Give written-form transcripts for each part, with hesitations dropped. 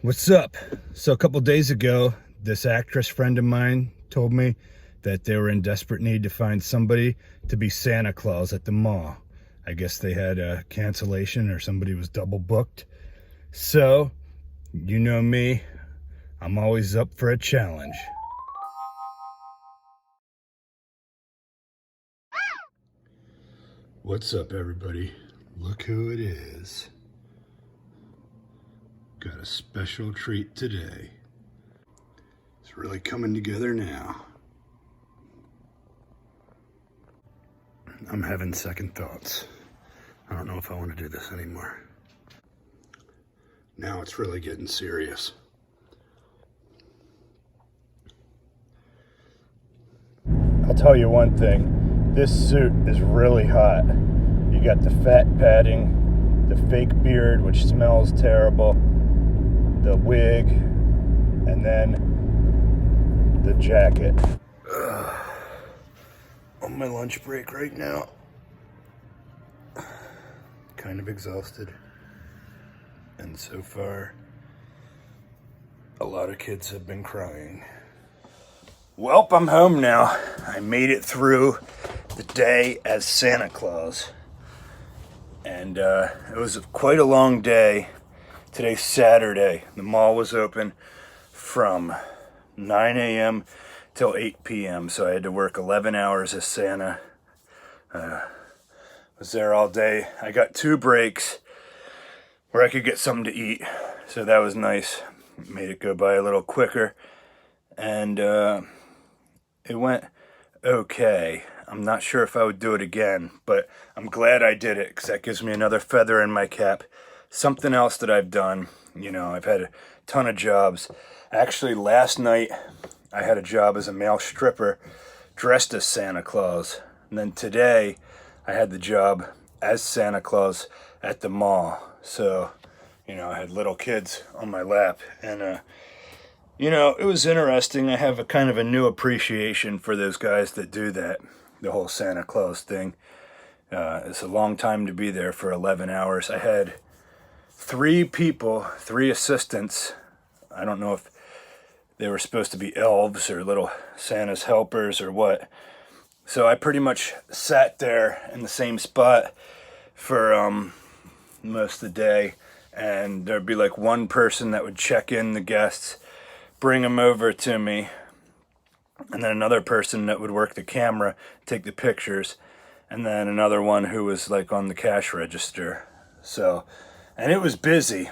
What's up? So a couple days ago, this actress friend of mine told me that they were in desperate need to find somebody to be Santa Claus at the mall. I guess they had a cancellation or somebody was double booked. So, you know me, I'm always up for a challenge. What's up, everybody? Look who it is. Got a special treat today. It's really coming together now. I'm having second thoughts. I don't know if I want to do this anymore. Now it's really getting serious. I'll tell you one thing. This suit is really hot. You got the fat padding, the fake beard, which smells terrible, the wig, and then the jacket. On my lunch break right now. Kind of exhausted. And so far, a lot of kids have been crying. Welp, I'm home now. I made it through the day as Santa Claus. And it was quite a long day. Today's Saturday. The mall was open from 9 a.m. till 8 p.m. So I had to work 11 hours as Santa. Was there all day. I got 2 breaks where I could get something to eat. So that was nice. Made it go by a little quicker. And it went okay. I'm not sure if I would do it again, but I'm glad I did it because that gives me another feather in my cap. Something else that I've done, I've had a ton of jobs. Actually, last night I had a job as a male stripper dressed as Santa Claus. And then today I had the job as Santa Claus at the mall. So, I had little kids on my lap. And, it was interesting. I have a kind of a new appreciation for those guys that do that, the whole Santa Claus thing. It's a long time to be there for 11 hours. I had 3 people, 3 assistants. I don't know if they were supposed to be elves or little Santa's helpers or what. So I pretty much sat there in the same spot for most of the day. And there'd be like one person that would check in the guests, bring them over to me, and then another person that would work the camera, take the pictures, and then another one who was like on the cash register. So, and it was busy,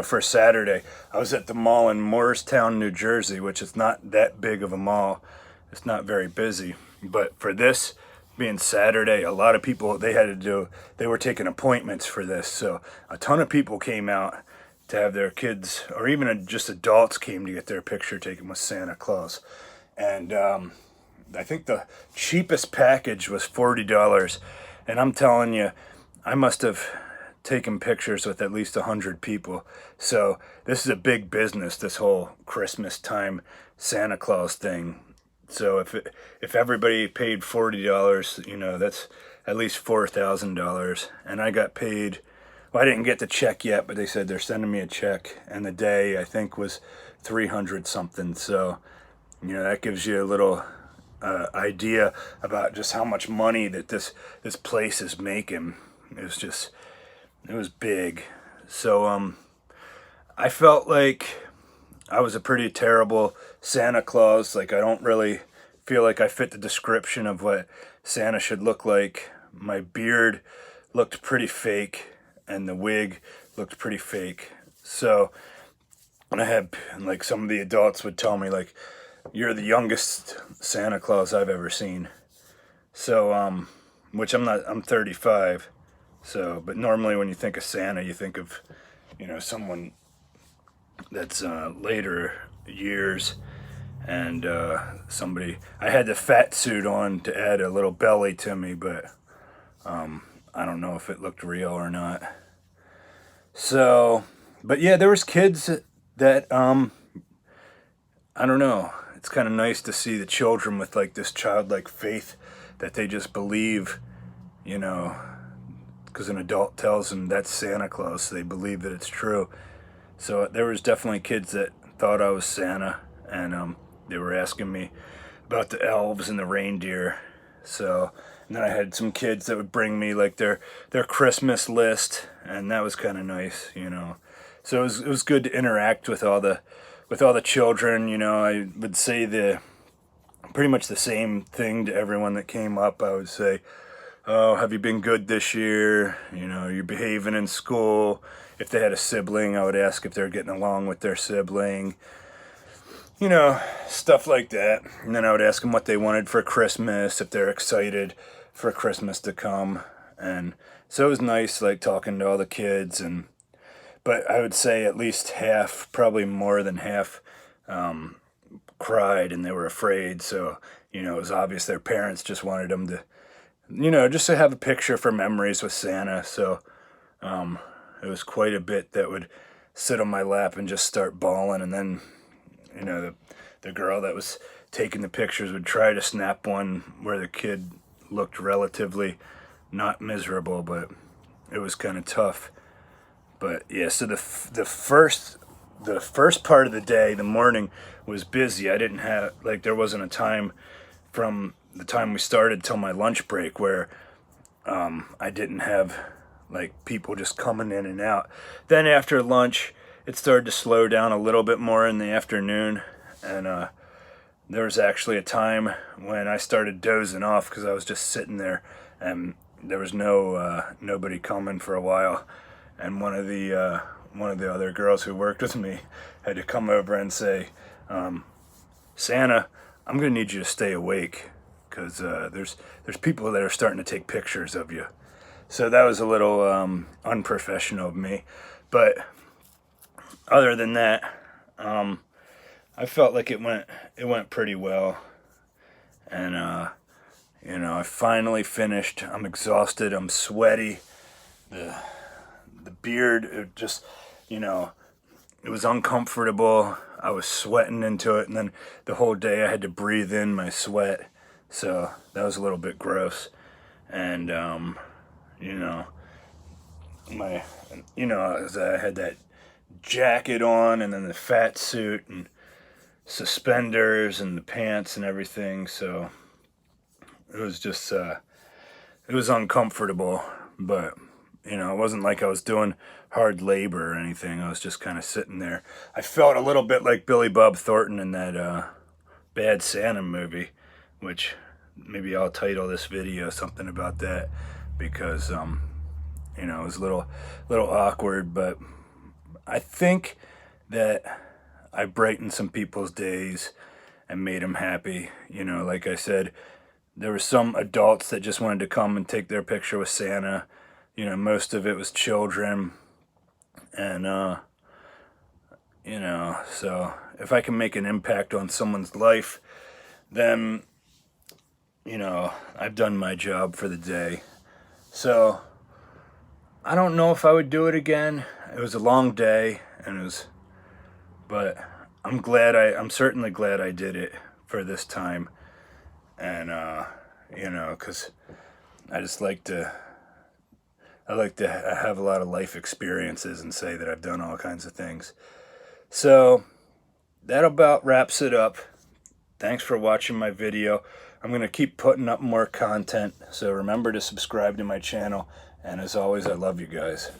for Saturday. I was at the mall in Morristown, New Jersey, which is not that big of a mall. It's not very busy. But for this being Saturday, a lot of people, they were taking appointments for this. So a ton of people came out to have their kids, or even just adults came to get their picture taken with Santa Claus. And I think the cheapest package was $40. And I'm telling you, I must have taken pictures with at least 100 people. So this is a big business, this whole Christmas time Santa Claus thing. So if everybody paid $40, that's at least $4,000. And I got paid. Well, I didn't get the check yet, but they said they're sending me a check. And the day, I think, was 300 something. So, that gives you a little idea about just how much money that this place is making. It was big. So, I felt like I was a pretty terrible Santa Claus. Like, I don't really feel like I fit the description of what Santa should look like. My beard looked pretty fake, and the wig looked pretty fake. So, and I had, like, some of the adults would tell me, like, you're the youngest Santa Claus I've ever seen. So, which I'm 35. So, but normally when you think of Santa, you think of, someone that's later years. And I had the fat suit on to add a little belly to me, but I don't know if it looked real or not. So, but yeah, there was kids that, I don't know. It's kind of nice to see the children with like this childlike faith that they just believe, because an adult tells them that's Santa Claus, so they believe that it's true. So there was definitely kids that thought I was Santa, and they were asking me about the elves and the reindeer. So, and then I had some kids that would bring me like their Christmas list, and that was kind of nice, you know. So it was good to interact with all the children. You know, I would say pretty much the same thing to everyone that came up. I would say, "Oh, have you been good this year? You know, you're behaving in school." If they had a sibling, I would ask if they're getting along with their sibling. You know, stuff like that. And then I would ask them what they wanted for Christmas, if they're excited for Christmas to come. And so it was nice, like, talking to all the kids. But I would say at least half, probably more than half, cried and they were afraid. So, you know, it was obvious their parents just wanted them to, you know, just to have a picture for memories with Santa. So it was quite a bit that would sit on my lap and just start bawling. And then, you know, the girl that was taking the pictures would try to snap one where the kid looked relatively not miserable, but it was kind of tough. But yeah, so the first part of the day, the morning, was busy. I didn't have, like, there wasn't a time from the time we started till my lunch break where I didn't have like people just coming in and out. Then after lunch, it started to slow down a little bit more in the afternoon, and there was actually a time when I started dozing off because I was just sitting there, and there was nobody coming for a while, and one of the other girls who worked with me had to come over and say, "Santa, I'm gonna need you to stay awake because there's people that are starting to take pictures of you." So that was a little unprofessional of me, but other than that, I felt like it went pretty well, and you know, I finally finished. I'm exhausted. I'm sweaty. The beard, it just, you know, it was uncomfortable. I was sweating into it, and then the whole day I had to breathe in my sweat, so that was a little bit gross. And you know, as I had that jacket on, and then the fat suit and suspenders and the pants and everything, so it was just it was uncomfortable. But you know, it wasn't like I was doing hard labor or anything. I was just kind of sitting there. I felt a little bit like Billy Bob Thornton in that Bad Santa movie, which maybe I'll title this video something about that, because you know, it was a little awkward, but I think that I brightened some people's days and made them happy. You know, like I said, there were some adults that just wanted to come and take their picture with Santa. You know, most of it was children, and you know, so if I can make an impact on someone's life, then, you know, I've done my job for the day. So I don't know if I would do it again. It was a long day, but I'm certainly glad I did it for this time. And you know, because I like to have a lot of life experiences and say that I've done all kinds of things. So that about wraps it up. Thanks for watching my video. I'm going to keep putting up more content, so remember to subscribe to my channel. And as always, I love you guys.